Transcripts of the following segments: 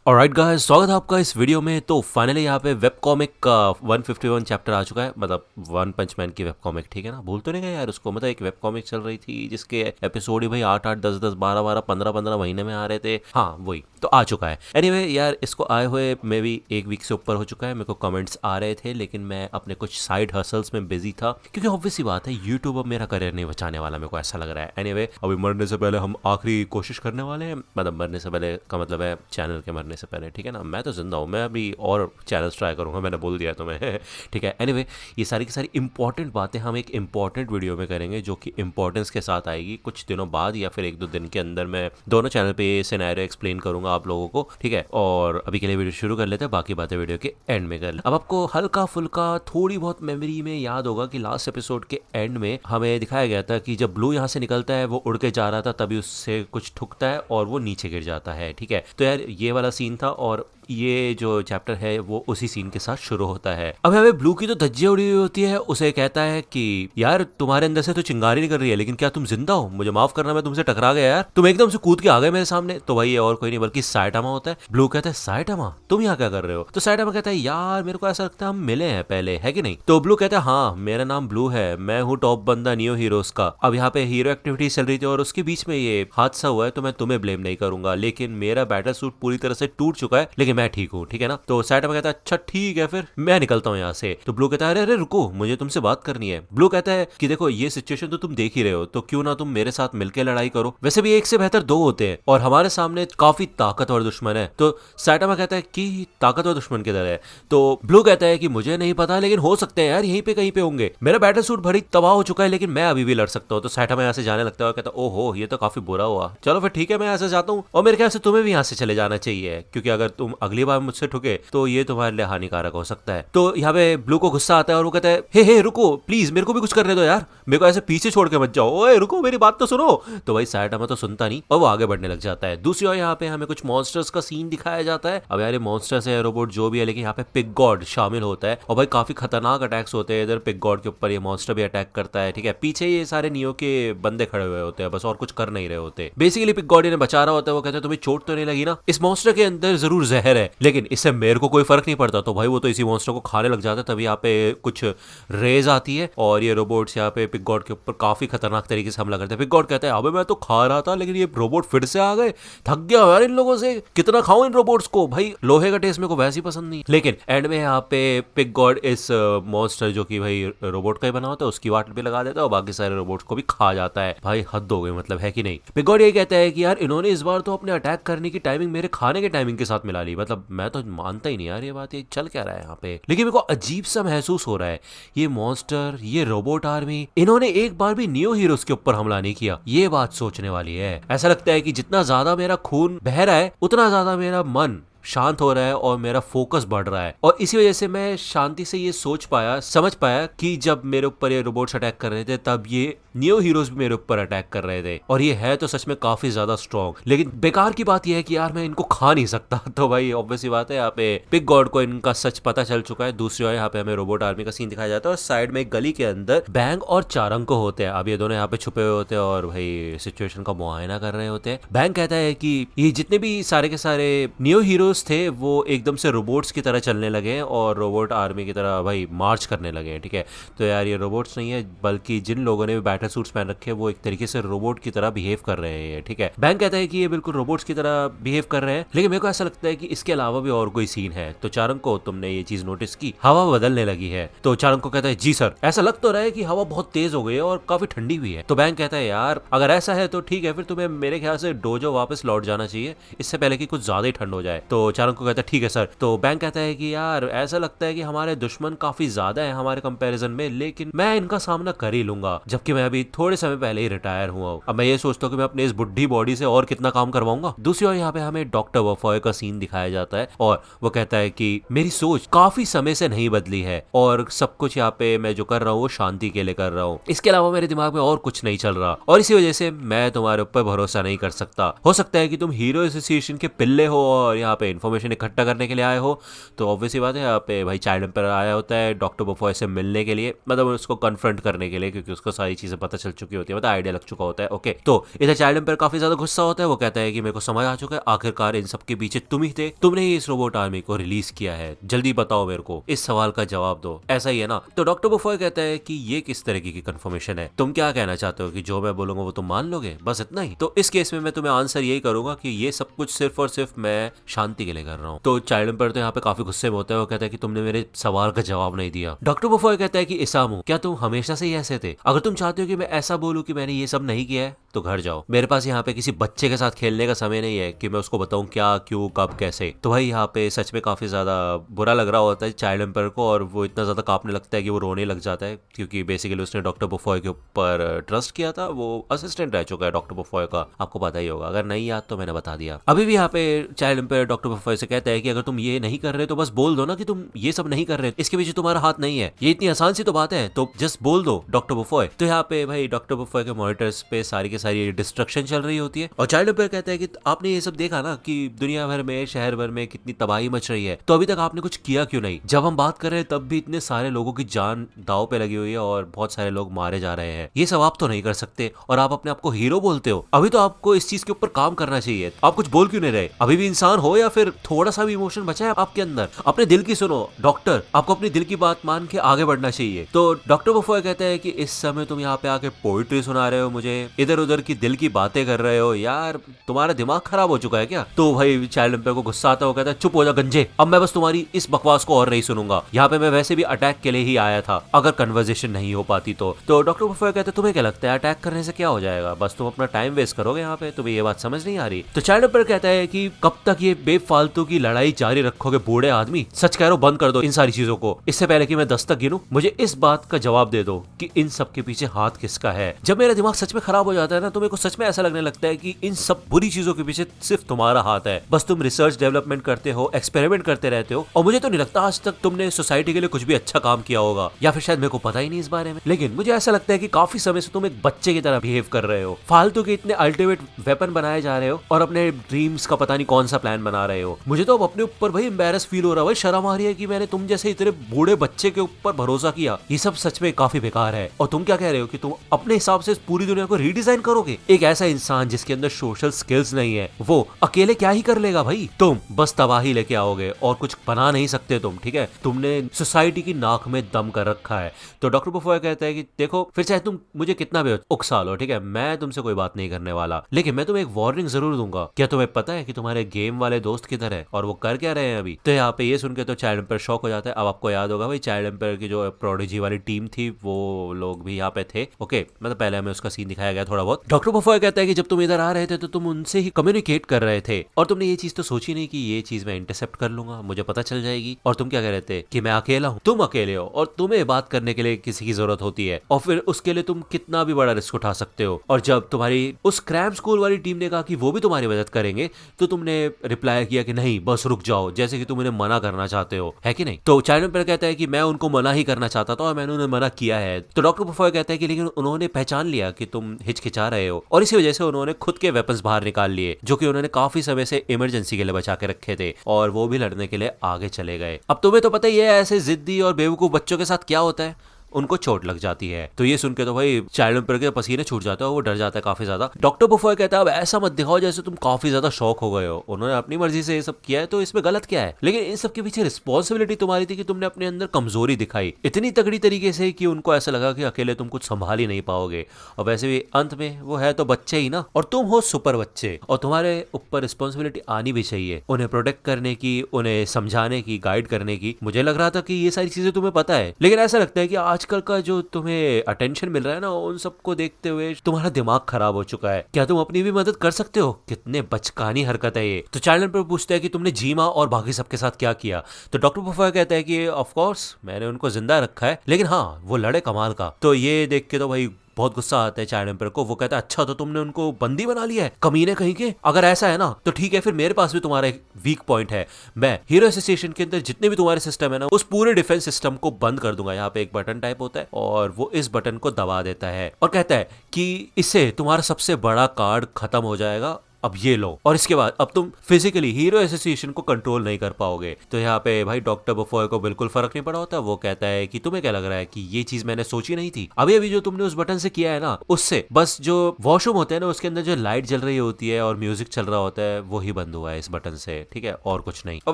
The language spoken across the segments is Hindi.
ऑलराइट गाइस, स्वागत है आपका इस वीडियो में। तो फाइनली यहाँ पे वेब कॉमिक का 151 चैप्टर आ चुका है, मतलब वन पंच मैन की वेब कॉमिक। ठीक है ना, भूल तो नहीं गए यार उसको। मतलब एक वेब कॉमिक चल रही थी जिसके एपिसोड ही भाई 8-8, 10-10, 12-12, 15-15 महीने में आ रहे थे। हाँ वही तो आ चुका है। एनीवे यार, इसको आए हुए मे भी एक वीक से ऊपर हो चुका है। मेरे को कमेंट्स आ रहे थे, लेकिन मैं अपने कुछ साइड हसल्स में बिजी था, क्योंकि ऑब्वियस सी बात है यूट्यूब अब मेरा करियर नहीं बचाने वाला, मेरे को ऐसा लग रहा है। एनीवे अभी मरने से पहले हम आखिरी कोशिश करने वाले हैं। मतलब मरने से पहले का मतलब है चैनल के मरने से पहले। ठीक है ना, मैं तो जिंदा हूँ, मैं अभी और चैनल्स ट्राई करूँगा, मैंने बोल दिया तुम्हें। ठीक है। एनीवे ये सारी की सारी इंपॉर्टेंट बातें हम एक इंपॉर्टेंट वीडियो में करेंगे, जो कि इंपॉर्टेंस के साथ आएगी कुछ दिनों बाद या फिर 1-2 दिन के अंदर। मैं दोनों चैनल पे ये सिनेरियो एक्सप्लेन करूंगा आप लोगों को। ठीक है, और अभी के लिए वीडियो शुरू कर लेते हैं, बाकी बातें वीडियो के एंड में कर ले। अब आपको हल्का फुल्का थोड़ी बहुत मेमोरी में याद होगा कि लास्ट एपिसोड के एंड में हमें दिखाया गया था कि जब ब्लू यहाँ से निकलता है, वो उड़ के जा रहा था, तभी उससे कुछ ठुकता है और वो नीचे गिर जाता है। ठीक है, तो यार ये वाला सीन था, और ये जो चैप्टर है वो उसी सीन के साथ शुरू होता है। अब हमें ब्लू की तो धज्जियां उड़ी हुई होती है। उसे कहता है कि यार तुम्हारे अंदर से तो चिंगारी निकल रही है, लेकिन क्या तुम जिंदा हो? मुझे माफ करना, मैं तुमसे टकरा गया यार, तुम एकदम से कूद के आ गए मेरे सामने। तो भाई ये और कोई नहीं बल्कि साइटामा होता है। ब्लू कहता है साइटामा तुम यहाँ क्या कर रहे हो? तो साइटामा कहता है यार मेरे को ऐसा लगता है हम मिले हैं पहले, है कि नहीं? तो ब्लू कहता है हाँ मेरा नाम ब्लू है, मैं हूँ टॉप बंदा नियो हीरोज का। अब यहाँ पे हीरो एक्टिविटी चल रही थी और उसके बीच में ये हादसा हुआ है, तो मैं तुम्हें ब्लेम नहीं करूंगा, लेकिन मेरा बैटल सूट पूरी तरह से टूट चुका है, लेकिन मैं ठीक हूँ। ठीक है ना, तो साइटामा कहता है अच्छा ठीक है फिर मैं निकलता हूँ यहाँ से। तो ब्लू कहता है अरे अरे रुको, मुझे तुमसे बात करनी है। ब्लू कहता है कि देखो ये सिचुएशन तो तुम देख ही रहे हो, तो क्यों ना तुम मेरे साथ मिलकर लड़ाई करो। वैसे भी एक से बेहतर दो होते हैं और हमारे सामने काफी ताकतवर दुश्मन है। तो साइटामा कहता है कि ताकतवर दुश्मन किधर है? तो ब्लू कहता है कि मुझे नहीं पता, लेकिन हो सकते हैं यार यहीं पे कहीं पे होंगे। मेरा बैटल सूट भरी तबाह हो चुका है, लेकिन मैं अभी भी लड़ सकता हूँ। तो साइटामा यहाँ से जाने लगता है और कहता है ओहो ये तो काफी बुरा हुआ, चलो फिर ठीक है मैं यहाँ से जाता हूँ, और मेरे ख्याल से तुम्हें भी यहाँ से चले जाना चाहिए, क्योंकि अगर तुम अगली बार मुझसे ठुके तो ये तुम्हारे लिए हानिकारक हो सकता है। तो यहाँ पे ब्लू को गुस्सा आता है और वो कहता है हे रुको प्लीज, मेरे को भी कुछ करने दो यार, मेरे को ऐसे पीछे छोड़ के मत जाओ, ओए रुको मेरी बात तो सुनो। तो भाई साइटामा तो सुनता नहीं और वो आगे बढ़ने लग जाता है। दूसरी ओर यहाँ पे हमें कुछ मॉन्स्टर्स का सीन दिखाया जाता है। अब यार ये मॉन्स्टर्स है, रोबोट जो भी है, लेकिन यहाँ पे पिग गॉड शामिल होता है और भाई काफी खतरनाक अटैक्स होते हैं। इधर पिग गॉड के ऊपर ये मॉन्स्टर भी अटैक करता है। ठीक है, पीछे ये सारे नियो के बंदे खड़े हुए होते हैं बस, और कुछ कर नहीं रहे होते। बेसिकली पिग गॉड इन्हें बचा रहा होता है। वो कहते हैं तुम्हें चोट तो नहीं लगी ना? इस मॉन्स्टर के अंदर जरूर जहर है, लेकिन इससे मेरे को कोई फर्क नहीं पड़ता। तो भाई वो तो इसी मॉन्स्टर को खाने लग जाता है। तभी यहाँ पे कुछ रेज आती है और ये रोबोट्स यहाँ पे पिग गॉड के ऊपर काफी खतरनाक तरीके से हमला करते हैं। पिग गॉड कहता है अबे मैं तो खा रहा था, लेकिन ये रोबोट फिर से आ गए, थक गया यार इन लोगों से, कितना खाऊं इन रोबोट्स को, भाई लोहे का टेस्ट मेरे को वैसे ही पसंद नहीं। लेकिन एंड में यहाँ पे पिग गॉड इस मॉन्स्टर जो कि भाई रोबोट का ही बना होता है उसकी वाट भी लगा देता है और बाकी सारे रोबोट्स को भी खा जाता है। भाई हद हो गई, मतलब है कि नहीं? पिग गॉड ये कहता है कि यार इन्होंने इस बार तो अपने अटैक करने की टाइमिंग मेरे खाने के टाइमिंग के साथ मिला ली। मतलब मैं तो मानता ही नहीं यार ये बात, ये चल क्या रहा है यहाँ पे। लेकिन मेरे को अजीब सा महसूस हो रहा है, ये मॉन्स्टर, ये रोबोट आर्मी, इन्होंने एक बार भी नियो हीरोज के ऊपर हमला नहीं किया। ये बात सोचने वाली है। ऐसा लगता है कि जितना ज्यादा मेरा खून बह रहा है, उतना ज्यादा मेरा मन शांत हो रहा है और मेरा फोकस बढ़ रहा है। और इसी वजह से मैं शांति से ये सोच पाया, समझ पाया कि जब मेरे ऊपर ये रोबोट्स अटैक कर रहे थे, तब ये नियो हीरोज भी मेरे ऊपर अटैक कर रहे थे, और ये है तो सच में काफी ज्यादा स्ट्रॉन्ग। लेकिन बेकार की बात यह है कि यार मैं इनको खा नहीं सकता। तो भाई ऑब्वियस सी बात है, यहाँ पे पिग गॉड को इनका सच पता चल चुका है। दूसरी ओर यहाँ पे हमें रोबोट आर्मी का सीन दिखाया जाता है और साइड में एक गली के अंदर बैंग और चारंको होते हैं। अब ये दोनों यहाँ पे छुपे हुए होते हैं और भाई सिचुएशन का मुआयना कर रहे होते हैं। बैंग कहता है कि ये जितने भी सारे के सारे नियो हीरोज थे वो एकदम से रोबोट्स की तरह चलने लगे और रोबोट आर्मी की तरह भाई मार्च करने लगे। ठीक है, तो यार ये रोबोट्स नहीं है, बल्कि जिन लोगों ने भी बैटल सूट्स पहन रखे हैं वो एक तरीके से रोबोट की तरह बिहेव कर रहे हैं। ठीक है, बैंक कहता है कि ये बिल्कुल रोबोट्स की तरह बिहेव कर रहे हैं, लेकिन मेरे को ऐसा लगता है कि इसके अलावा भी और कोई सीन है। तो चारंग को तुमने ये चीज नोटिस की, हवा बदलने लगी है? तो चारंग को कहता है जी सर, ऐसा लग तो रहा है कि हवा बहुत तेज हो गई है और काफी ठंडी भी है। तो बैंक कहता है यार अगर ऐसा है तो ठीक है, फिर तुम्हें मेरे ख्याल से डोजो वापस लौट जाना चाहिए, इससे पहले कि कुछ ज्यादा ही ठंड हो जाए। तो चारंग को कहता है ठीक है सर। तो बैंक कहता है कि यार ऐसा लगता है कि हमारे दुश्मन काफी ज्यादा है हमारे कंपैरिजन में, लेकिन मैं इनका सामना कर ही लूंगा, जबकि मैं अभी थोड़े समय पहले ही रिटायर हुआ हूं। अब मैं ये सोचता हूँ कि मैं अपने इस बुढ़ी बॉडी से और कितना काम करवाऊंगा। दूसरी ओर यहाँ पे हमें डॉक्टर वफॉय का सीन दिखाया जाता है और वो कहता है कि मेरी सोच काफी समय से नहीं बदली है और सब कुछ यहाँ पे मैं जो कर रहा हूँ वो शांति के लिए कर रहा हूँ, इसके अलावा मेरे दिमाग में और कुछ नहीं चल रहा, और इसी वजह से मैं तुम्हारे ऊपर भरोसा नहीं कर सकता। हो सकता है कि तुम हीरो एसोसिएशन के पिल्ले हो और यहाँ पे पे इन्फॉर्मेशन इकट्ठा करने के लिए आए हो, तो ऑब्वियसली बात है यहाँ पे भाई चाइल्ड एम्पायर आया होता है डॉक्टर बफॉय से मिलने के लिए, मतलब उसको कन्फ्रंट करने के लिए, क्योंकि उसको सारी चीज़ें पता चल चुकी होती है, मतलब आइडिया लग चुका होता है। ओके, तो इधर चाइल्ड एम्पायर काफ़ी ज़्यादा गुस्सा होता है। वो कहता है कि मेरे को समझ आ चुका है, आखिरकार इन सब के पीछे तुम ही थे, तुमने ही इस रोबोट आर्मी को रिलीज किया है, जल्दी बताओ मेरे को, इस सवाल का जवाब दो, ऐसा ही है ना। तो डॉक्टर बफॉय कहता है कि ये किस तरीके की कंफर्मेशन है, तुम क्या कहना चाहते हो कि जो मैं बोलूंगा वो तुम मान लोगे, बस इतना ही। तो इस केस में मैं तुम्हें आंसर यही करूंगा कि ये सब कुछ सिर्फ और सिर्फ मैं शांति के लिए कर रहा हूँ। तो चाइल्ड एम्पायर तो यहाँ पे काफी गुस्से में होता है। वो कहता है कि तुमने मेरे सवाल का जवाब नहीं दिया। डॉक्टर बफॉय कहता है कि इसामू, क्या तुम हमेशा से ही ऐसे थे? अगर तुम चाहते हो कि मैं ऐसा बोलूं कि मैंने ये सब नहीं किया है तो घर जाओ, मेरे पास यहाँ पे किसी बच्चे के साथ खेलने का समय नहीं है कि मैं उसको बताऊं क्या, क्यों, कब, कैसे। तो भाई यहाँ पे सच में काफी ज्यादा बुरा लग रहा होता है चाइल्ड एम्पायर को, और वो इतना ज्यादा कांपने लगता है कि वो रोने लग जाता है, क्योंकि बेसिकली उसने डॉक्टर बफॉय के ऊपर ट्रस्ट किया था। वो असिस्टेंट रह चुका है डॉक्टर बफॉय का, आपको पता ही होगा, अगर नहीं याद तो मैंने बता दिया। अभी भी यहाँ पे चाइल्ड एम्पायर डॉक्टर बफॉय से कहता है कि अगर तुम ये नहीं कर रहे तो बस बोल दो ना कि तुम ये सब नहीं कर रहे, इसके पीछे तुम्हारा हाथ नहीं है, ये इतनी आसान सी तो बात है, तो जस्ट बोल दो डॉक्टर बफॉय। तो यहाँ पे भाई डॉक्टर बफॉय के मॉनिटर्स पे सारी की सारी डिस्ट्रक्शन चल रही होती है, और चाइल्ड एम्पायर कहता है कि आपने ये सब देखा ना कि दुनिया भर में, शहर भर में कितनी तबाही मच रही है, तो अभी तक आपने कुछ किया क्यों नहीं? जब हम बात कर रहे हैं तब भी इतने सारे लोगों की जान दांव पे लगी हुई है और बहुत सारे लोग मारे जा रहे हैं, ये सब आप तो नहीं कर सकते, और आप अपने आप को हीरो बोलते हो। अभी तो आपको इस चीज के ऊपर काम करना चाहिए, आप कुछ बोल क्यों नहीं रहे? अभी भी इंसान हो या फिर थोड़ा सा भी इमोशन बचा है आपके अंदर? अपने दिल की सुनो डॉक्टर, आपको अपनी दिल की बात मान के आगे बढ़ना चाहिए। तो डॉक्टर बफॉय कहता है कि इस समय तुम यहाँ पे आके पोइट्री सुना रहे हो मुझे, इधर उधर की दिल की बातें कर रहे हो, यार तुम्हारा दिमाग खराब हो चुका है क्या? तो भाई चाइल्ड एम्पायर को गुस्सा आता है। वो कहता है चुप हो जा गंजे, अब मैं बस तुम्हारी इस बकवास को और नहीं सुनूंगा, यहाँ पे मैं वैसे भी अटैक के लिए ही आया था, अगर कन्वर्सेशन नहीं हो पाती तो। डॉक्टर बफॉय कहते हैं तुम्हें क्या लगता है अटैक करने से क्या हो जाएगा, बस तुम अपना टाइम वेस्ट करोगे यहाँ पे, तुम्हें ये बात समझ नहीं आ रही? तो चाइल्ड एम्पायर कहता है कि कब तक ये बेफालतू की लड़ाई जारी रखोगे बूढ़े आदमी, सच कह रहा हूं, बंद कर दो इन सारी चीजों को। इससे पहले कि मैं 10 तक गिनूं, मुझे इस बात का जवाब दे दो कि इन सब के पीछे हाथ किसका है। जब मेरा दिमाग सच में खराब हो जाता है ना, तो मेरे को सच में ऐसा लगने लगता है कि इन सब बुरी चीजों के पीछे सिर्फ तुम्हारा हाथ है, बस तुम रिसर्च डेवलपमेंट करते हो, एक्सपेरिमेंट करते रहते हो, और मुझे तो नहीं लगता आज तक तुमने सोसाइटी के लिए कुछ भी अच्छा काम किया होगा, या फिर शायद मेरे को पता ही नहीं इस बारे में, लेकिन मुझे ऐसा लगता है कि काफी समय से तुम एक बच्चे की तरह बिहेव कर रहे हो, फालतू के इतने अल्टीमेट वेपन बनाए जा रहे हो और अपने ड्रीम्स का पता नहीं कौन सा प्लान बना रहे हो। मुझे तो अब अपने ऊपर भाई एम्बैरस फील हो रहा है, भाई शर्म आ रही है कि मैंने तुम जैसे इतने बूढ़े बच्चे के ऊपर भरोसा किया। ये सब सच में काफी बेकार है, और तुम क्या कह रहे हो कि तुम अपने हिसाब से पूरी दुनिया को रीडिजाइन करोगे? एक ऐसा इंसान जिसके अंदर सोशल स्किल्स नहीं है, वो अकेले क्या ही कर लेगा भाई? तुम बस तबाही लेके आओगे और कुछ बना नहीं सकते तुम, ठीक है? तुमने सोसाइटी की नाक में दम कर रखा है। तो डॉक्टर बफॉय कहता है कि देखो, फिर चाहे तुम मुझे कितना भी उकसा लो, ठीक है, मैं तुमसे कोई बात नहीं करने वाला, लेकिन मैं तुम्हें एक वार्निंग जरूर दूंगा। क्या तुम्हें पता है कि तुम्हारे गेम वाले दोस्त किधर है और वो कर क्या रहे हैं अभी? तो यहाँ पे ये सुन के तो चाइल्ड एम्पायर शॉक हो जाता है। अब आपको याद होगा भाई चाइल्ड एम्पायर की जो प्रोडिजी वाली टीम थी, वो लोग भी यहाँ पे थे। ओके, मतलब पहले हमें उसका सीन दिखाया गया थोड़ा बहुत। डॉक्टर बफॉय कहता है कि जब तुम इधर आ रहे थे तो तुम उनसे ही कम्युनिकेट कर रहे थे, और तुमने ये चीज तो सोची नहीं कि ये चीज मैं इंटरसेप्ट कर लूंगा, मुझे पता चल जाएगी, और तुम क्या कह रहे थे कि मैं अकेला हूँ? तुम अकेले हो और तुम्हें बात करने के लिए किसी की जरूरत होती है, और फिर उसके लिए तुम कितना भी बड़ा रिस्क उठा सकते हो। और जब तुम्हारी उस क्रैम स्कूल वाली टीम ने कहा कि वो भी तुम्हारी मदद करेंगे, तो तुमने रिप्लाई किया कि नहीं बस रुक जाओ, जैसे कि तुम उन्हें मना करना चाहते हो, है कि नहीं? तो चाइल्ड एम्पायर कहता है कि मैं उनको मना ही करना चाहता था और मैंने उन्हें मना किया है। तो डॉक्टर बफॉय कहता है कि लेकिन उन्होंने पहचान लिया कि तुम हिचकिचा रहे हो, और इसी वजह से उन्होंने खुद के वेपन्स बाहर निकाल लिए, जो कि उन्होंने काफी समय से इमरजेंसी के लिए बचा के रखे थे, और वो भी लड़ने के लिए आगे चले गए। अब तुम्हें तो पता ही है ऐसे जिद्दी और बेवकूफ बच्चों के साथ क्या होता है, उनको चोट लग जाती है। तो ये सुन के तो भाई चाइल्ड एम्पायर के पसीने छूट जाते हैं, वो डर जाता है काफी ज्यादा। डॉक्टर बफॉय कहता है अब ऐसा मत दिखाओ जैसे तुम काफी ज्यादा शौक हो गए हो, उन्होंने अपनी मर्जी से ये सब किया है तो इसमें गलत क्या है? लेकिन इन सब के पीछे रिस्पॉन्सिबिलिटी तुम्हारी थी कि तुमने अपने अंदर कमजोरी दिखाई इतनी तगड़ी तरीके से कि उनको ऐसा लगा कि अकेले तुम कुछ संभाल ही नहीं पाओगे। और वैसे भी अंत में वो है तो बच्चे ही ना, और तुम हो सुपर बच्चे, और तुम्हारे ऊपर रिस्पॉन्सिबिलिटी आनी भी चाहिए उन्हें प्रोटेक्ट करने की, उन्हें समझाने की, गाइड करने की। मुझे लग रहा था कि ये सारी चीजें तुम्हें पता है, लेकिन ऐसा लगता है कि आजकल का जो तुम्हें अटेंशन मिल रहा है ना, उन सबको देखते हुए तुम्हारा दिमाग खराब हो चुका है। क्या तुम अपनी भी मदद कर सकते हो? कितने बचकानी हरकत है ये। तो चाइल्ड एम्पायर पूछता है कि तुमने जीमा और बाकी सबके साथ क्या किया? तो डॉक्टर बफॉय कहता है कि ऑफ कोर्स मैंने उनको जिंदा रखा है, लेकिन हाँ वो लड़े कमाल का। तो ये देख के तो भाई बहुत गुस्सा आता है चाइल्ड एम्पायर को। वो कहता है अच्छा तो तुमने उनको बंदी बना लिया है, कमीने कहीं के। अगर ऐसा है ना तो ठीक है, फिर मेरे पास भी तुम्हारा एक वीक पॉइंट है। मैं हीरो एसोसिएशन के अंदर जितने भी तुम्हारे सिस्टम है ना, उस पूरे डिफेंस सिस्टम को बंद कर दूंगा। यहाँ पे एक बटन टाइप होता है और वो इस बटन को दबा देता है और कहता है कि इससे तुम्हारा सबसे बड़ा कार्ड खत्म हो जाएगा अब ये लो, और इसके बाद अब तुम फिजिकली हीरो एसोसिएशन को कंट्रोल नहीं कर पाओगे। तो यहाँ पे भाई डॉक्टर बुफॉय को बिल्कुल फर्क नहीं पड़ा होता। वो कहता है कि तुम्हें क्या लग रहा है कि ये चीज मैंने सोची नहीं थी? अभी अभी जो तुमने उस बटन से किया है ना, उससे बस जो वॉशरूम होते हैं ना, उसके अंदर जो लाइट जल रही होती है और म्यूजिक चल रहा होता है, वो ही बंद हुआ है इस बटन से, ठीक है, और कुछ नहीं। और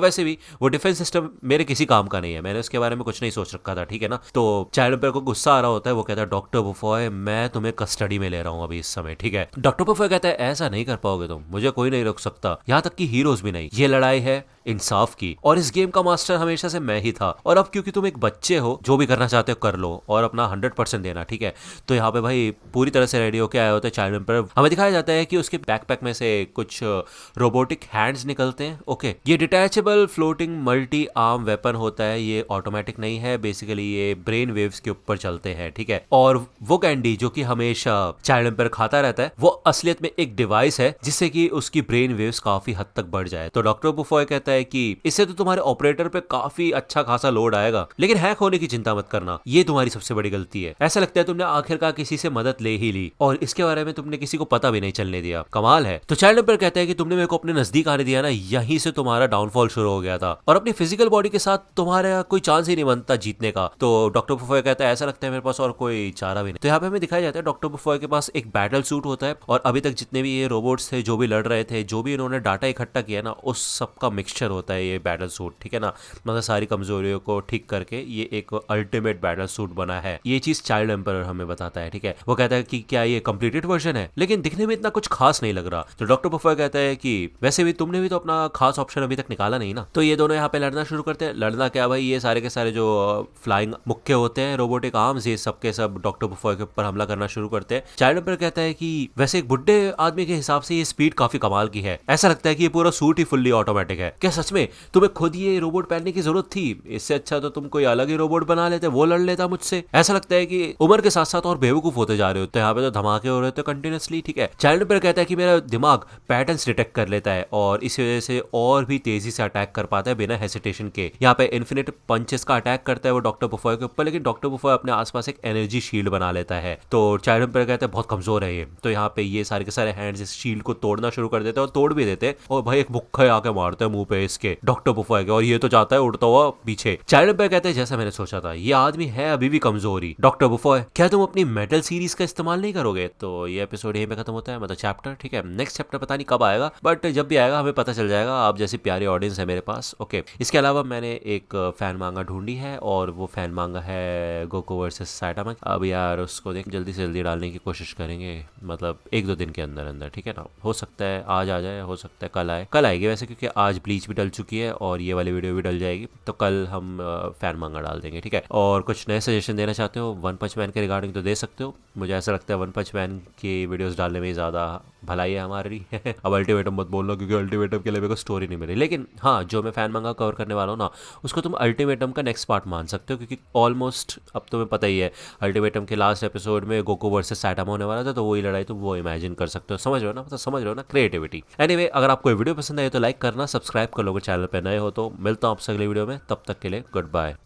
वैसे भी वो डिफेंस सिस्टम मेरे किसी काम का नहीं है, मैंने उसके बारे में कुछ नहीं सोच रखा था, ठीक है ना। तो चाइल्ड एम्पायर को गुस्सा आ रहा होता है। वो कहता है डॉक्टर बुफॉय मैं तुम्हें कस्टडी में ले रहा हूँ अभी इस समय, ठीक है। डॉक्टर बुफॉय कहता है ऐसा नहीं कर पाओगे तुम, मुझे कोई नहीं रोक सकता, यहाँ तक कि हीरोज भी नहीं। ये लड़ाई है इंसाफ की, और इस गेम का मास्टर हमेशा से मैं ही था। और अब क्योंकि तुम एक बच्चे हो, जो भी करना चाहते हो कर लो और अपना 100% देना, ठीक है। तो यहाँ पे भाई पूरी तरह से रेडी होके आए होते हैं चाइल्ड एम्पायर। हमें दिखाया जाता है कि उसके बैकपैक में से कुछ रोबोटिक हैंड्स निकलते हैं। ओके, ये detachable floating multi arm weapon होता है, ये ऑटोमेटिक नहीं है, बेसिकली ये ब्रेन वेव्स के ऊपर चलते हैं, ठीक है। और वो कैंडी जो कि हमेशा चाइल्ड एम्पायर खाता रहता है, वो असलियत में एक डिवाइस है जिससे कि उसकी ब्रेन वेव्स काफी हद तक बढ़ जाए। तो डॉक्टर बुफॉय कहता है कि इससे तो तुम्हारे ऑपरेटर पे काफी अच्छा खासा लोड आएगा, लेकिन हैक होने की चिंता मत करना, ये तुम्हारी सबसे बड़ी गलती है। ऐसा लगता है तुमने आखिरकार किसी से मदद ले ही ली और इसके बारे में तुमने किसी को पता भी नहीं चलने दिया, कमाल है। तो चाइल्ड एम्पायर कहता है कि तुमने मेरे को अपने नजदीक आने दिया ना, यहीं से तुम्हारा डाउनफॉल शुरू हो गया था, और अपनी फिजिकल बॉडी के साथ तुम्हारा कोई चांस ही नहीं बनता जीतने का। तो डॉक्टर बुफॉय कहता है ऐसा लगता है मेरे पास और कोई चारा भी नहीं। तो यहाँ पे हमें दिखाया जाता है डॉक्टर बुफॉय के पास एक बैटल सूट होता है, और अभी तक जितने भी ये रोबोट्स थे जो भी लड़ रहे थे, जो भी इन्होंने डाटा इकट्ठा किया ना, उस सबका मिक्सचर होता है ये बैटल सूट, ठीक है ना। मतलब सारी कमजोरियों को ठीक करके ये एक अल्टीमेट बैटल सूट बना है। ये चीज चाइल्ड एम्पायर हमें बताता है, ठीक है। वो कहता है कि क्या ये कंप्लीटेड वर्जन है, लेकिन दिखने में इतना कुछ खास नहीं लग रहा। तो डॉक्टर बुफॉय कहता है कि वैसे भी तुमने भी तो अपना खास ऑप्शन अभी तक निकाला नहीं ना। तो ये दोनों यहाँ पे लड़ना शुरू करते हैं। लड़ना क्या भाई, ये सारे के सारे जो फ्लाइंग मुक्के होते हैं, रोबोटिक आर्म्स, ये सब के सब डॉक्टर बुफॉय के ऊपर हमला करना शुरू करते हैं। चाइल्ड एम्पायर कहता है कि वैसे एक बुड्ढे आदमी के हिसाब से ये स्पीड काफी कमाल की है, ऐसा लगता है कि ये पूरा सूट ही फुल्ली ऑटोमेटिक है। क्या सच में तुम्हें खुद ये रोबोट पहनने की जरूरत थी? इससे अच्छा तो तुम कोई अलग ही रोबोट बना लेते, वो लड़ लेता मुझसे। ऐसा लगता है कि उम्र के साथ साथ और बेवकूफ होते जा रहे हो। तो यहाँ पे तो धमाके हो रहे थे कंटिन्यूसली, ठीक है। चाइल्ड एम्पायर कहता है कि मेरा दिमाग पैटर्न्स डिटेक्ट कर लेता है और इस वजह से और भी तेजी से अटैक कर पाता है बिना हेसिटेशन के। यहाँ पे इन्फिनिट पंचेस का अटैक करता है वो डॉक्टर बुफॉय के ऊपर, लेकिन डॉक्टर बुफॉय अपने आसपास एक एनर्जी शील्ड बना लेता है। तो चाइल्ड एम्पायर कहता है बहुत कमजोर है ये। तो यहाँ पे ये सारे के सारे हैंड्स इस शील्ड को तोड़ना शुरू कर देते हैं और तोड़ भी देते हैं, और भाई एक मुक्का आके मारते हैं मुंह पे इसके डॉक्टर बुफॉय के, और ये तो जाता है उड़ता हुआ पीछे। चाइल्ड एम्पायर कहते हैं जैसा मैंने सोचा था, ये आदमी है अभी भी कमजोरी। डॉक्टर बुफॉय क्या तुम अपनी मेटल सीरीज का इस्तेमाल नहीं करोगे? तो ये एपिसोड यहीं पे खत्म होता है, मतलब चैप्टर, ठीक है। नेक्स्ट चैप्टर पता नहीं कब आएगा, बट जब भी आएगा हमें पता चल जाएगा। आप जैसी प्यारी ऑडियंस है मेरे पास, ओके। इसके अलावा मैंने एक फैन मांगा ढूंढी है, और वो फैन मांगा है गोकू वर्सेस साइटामा। अब यार उसको देख जल्दी से जल्दी डालने की कोशिश करेंगे, मतलब 1-2 दिन के अंदर अंदर, ठीक है ना। हो सकता है आज आ जाए, हो सकता है कल आए, कल आएगी वैसे, क्योंकि आज ब्लीच भी डल चुकी है और ये वाली वीडियो भी डल जाएगी, तो कल हम फैन मांगा डाल देंगे, ठीक है। और कुछ नए सजेशन देना चाहते हो वन पंच मैन के रिगार्डिंग तो दे सकते हो। मुझे ऐसा लगता है वन पंच मैन की वीडियोस डालने में ज़्यादा भलाई है हमारी। अब अल्टीमेटम मत बोलना, क्योंकि अल्टीमेटम के लिए मेरे को स्टोरी नहीं मिली। लेकिन हाँ, जो मैं फैन मांगा कवर करने वाला हूँ ना, उसको तुम अल्टीमेटम का नेक्स्ट पार्ट मान सकते हो, क्योंकि ऑलमोस्ट अब तुम्हें पता ही है अल्टीमेटम के लास्ट एपिसोड में गोकू वर्सेस साइटामा होने वाला था, तो वही लड़ाई तुम वो इमेजिन कर सकते हो। समझ रहे हो ना, मतलब समझ रहे हो ना, क्रिएटिविटी। एनीवे, अगर आपको वीडियो पसंद आई तो लाइक करना, सब्सक्राइब कर लो, चैनल पर नए हो तो। मिलता हूँ आपसे अगली वीडियो में, तब तक के लिए गुड बाय।